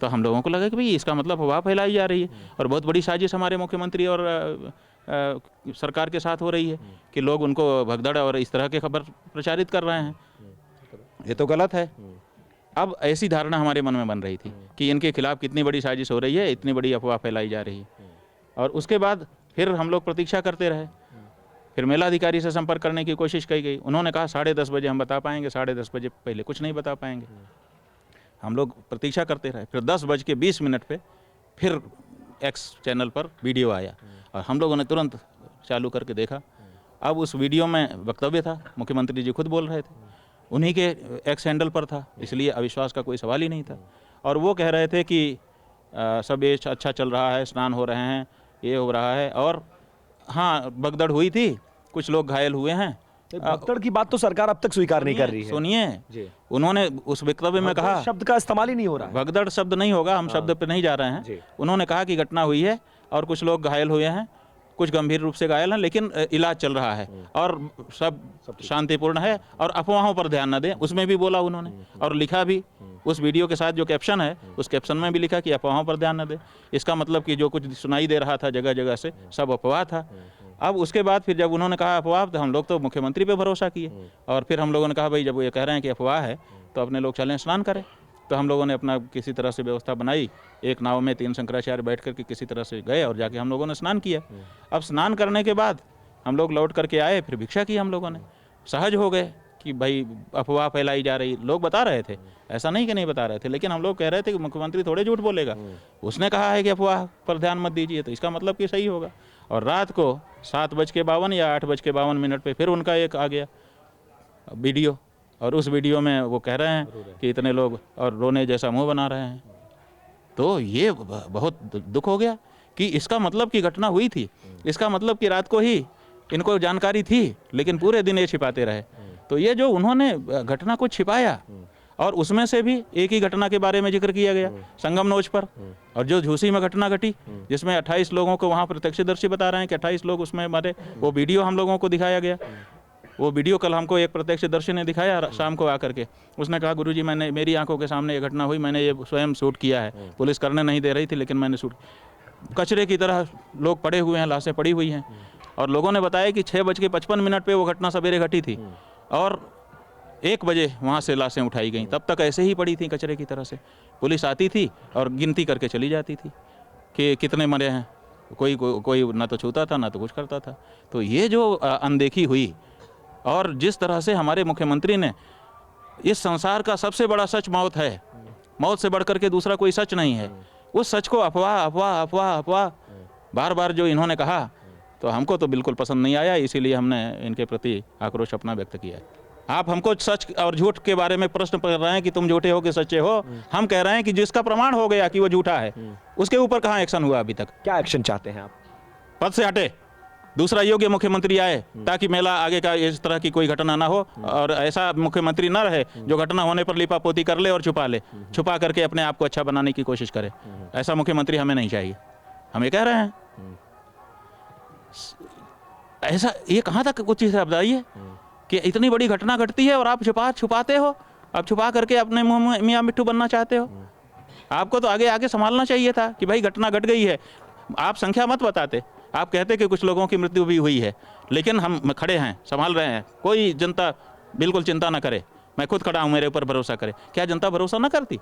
तो हम लोगों को लगा कि भाई इसका मतलब अफवाह फैलाई जा रही है और बहुत बड़ी साजिश हमारे मुख्यमंत्री और सरकार के साथ हो रही है कि लोग उनको भगदड़ और इस तरह के खबर प्रचारित कर रहे हैं। ये तो गलत है। अब ऐसी धारणा हमारे मन में बन रही थी कि इनके खिलाफ कितनी बड़ी साजिश हो रही है, इतनी बड़ी अफवाह फैलाई जा रही है। और उसके बाद फिर हम लोग प्रतीक्षा करते रहे। फिर मेलाधिकारी से संपर्क करने की कोशिश की गई। उन्होंने कहा 10:30 बजे हम बता पाएंगे, 10:30 बजे पहले कुछ नहीं बता पाएंगे। हम लोग प्रतीक्षा करते रहे। फिर 10:20 पे फिर एक्स चैनल पर वीडियो आया और हम लोगों ने तुरंत चालू करके देखा। अब उस वीडियो में वक्तव्य था, मुख्यमंत्री जी खुद बोल रहे थे, उन्हीं के एक्स हैंडल पर था, इसलिए अविश्वास का कोई सवाल ही नहीं था। और वो कह रहे थे कि सब ये अच्छा चल रहा है, स्नान हो रहे हैं, ये हो रहा है। और हाँ, भगदड़ हुई थी, कुछ लोग घायल हुए हैं। भगदड़ की बात तो सरकार अब तक स्वीकार नहीं कर रही है। सुनिए, उन्होंने उस वक्तव्य में कहा, शब्द का इस्तेमाल ही नहीं हो रहा है। भगदड़ शब्द नहीं होगा, हम शब्द पे नहीं जा रहे हैं। उन्होंने कहा कि घटना हुई है और कुछ लोग घायल हुए हैं, कुछ गंभीर रूप से घायल हैं, लेकिन इलाज चल रहा है और सब शांतिपूर्ण है और अफवाहों पर ध्यान न दें, उसमें भी बोला उन्होंने। और लिखा भी उस वीडियो के साथ जो कैप्शन है, उस कैप्शन में भी लिखा कि अफवाहों पर ध्यान न दें। इसका मतलब कि जो कुछ सुनाई दे रहा था जगह जगह से, सब अफवाह था। अब उसके बाद फिर जब उन्होंने कहा अफवाह, तो हम लोग तो मुख्यमंत्री पे भरोसा किए और फिर हम लोगों ने कहा भाई जब ये कह रहे हैं कि अफवाह है तो अपने लोग चलें स्नान करें। तो हम लोगों ने अपना किसी तरह से व्यवस्था बनाई, एक नाव में 3 शंकराचार्य बैठ करके किसी तरह से गए और जाके हम लोगों ने स्नान किया। अब स्नान करने के बाद हम लोग लौट करके आए, फिर भिक्षा की हम लोगों ने। सहज हो गए कि भाई अफवाह फैलाई जा रही, लोग बता रहे थे, ऐसा नहीं कि नहीं बता रहे थे, लेकिन हम लोग कह रहे थे कि मुख्यमंत्री थोड़े झूठ बोलेगा, उसने कहा है कि अफवाह पर ध्यान मत दीजिए, तो इसका मतलब कि सही होगा। और रात को 7:52 या 8:52 पे फिर उनका एक आ गया वीडियो और उस वीडियो में वो कह रहे हैं कि इतने लोग और रोने जैसा मुंह बना रहे हैं। तो ये बहुत दुख हो गया कि इसका मतलब कि घटना हुई थी, इसका मतलब कि रात को ही इनको जानकारी थी, लेकिन पूरे दिन ये छिपाते रहे। तो ये जो उन्होंने घटना को छिपाया और उसमें से भी एक ही घटना के बारे में जिक्र किया गया, संगम नोच पर, और जो झूसी में घटना घटी जिसमें 28 लोगों को वहाँ प्रत्यक्षदर्शी बता रहे हैं कि 28 लोग उसमें मरे, वो वीडियो हम लोगों को दिखाया गया। वो वीडियो कल हमको एक प्रत्यक्षदर्शी ने दिखाया शाम को आकर के। उसने कहा गुरुजी मैंने, मेरी आंखों के सामने ये घटना हुई, मैंने ये स्वयं शूट किया है, पुलिस करने नहीं दे रही थी लेकिन मैंने शूट। कचरे की तरह लोग पड़े हुए हैं, लाशें पड़ी हुई हैं। और लोगों ने बताया कि 6:55 पे वो घटना सवेरे घटी थी और 1 बजे वहाँ से लाशें उठाई गई। तब तक ऐसे ही पड़ी थी कचरे की तरह से। पुलिस आती थी और गिनती करके चली जाती थी कि कितने मरे हैं। कोई ना तो छूता था ना तो कुछ करता था। तो ये जो अनदेखी हुई और जिस तरह से हमारे मुख्यमंत्री ने, इस संसार का सबसे बड़ा सच मौत है, मौत से बढ़कर के दूसरा कोई सच नहीं है, उस सच को अफवाह अफवाह अफवाह अफवाह बार बार जो इन्होंने कहा, तो हमको तो बिल्कुल पसंद नहीं आया। इसीलिए हमने इनके प्रति आक्रोश अपना व्यक्त किया है। आप हमको सच और झूठ के बारे में प्रश्न कर रहे हैं कि तुम झूठे हो कि सच्चे हो। हम कह रहे हैं कि जिसका प्रमाण हो गया कि वो झूठा है, उसके ऊपर कहाँ एक्शन हुआ अभी तक? क्या एक्शन चाहते हैं आप? पद से हटे, दूसरा योग्य मुख्यमंत्री आए ताकि मेला आगे का इस तरह की कोई घटना ना हो। और ऐसा मुख्यमंत्री ना रहे जो घटना होने पर लिपापोती कर ले और छुपा ले, छुपा करके अपने आप को अच्छा बनाने की कोशिश करे। ऐसा मुख्यमंत्री हमें नहीं चाहिए। हम ये कह रहे हैं, ऐसा ये कहाँ तक कुछ चीज़ बताइए कि इतनी बड़ी घटना घटती है और आप छुपाते हो, आप छुपा करके अपने मुंह में मियाँ मिट्ठू बनना चाहते हो। आपको तो आगे आगे संभालना चाहिए था कि भाई घटना घट गई है। आप संख्या मत बताते, आप कहते कि कुछ लोगों की मृत्यु भी हुई है, लेकिन हम खड़े हैं, संभाल रहे हैं, कोई जनता बिल्कुल चिंता ना करे, मैं खुद खड़ा हूँ, मेरे ऊपर भरोसा करे। क्या जनता भरोसा ना करती?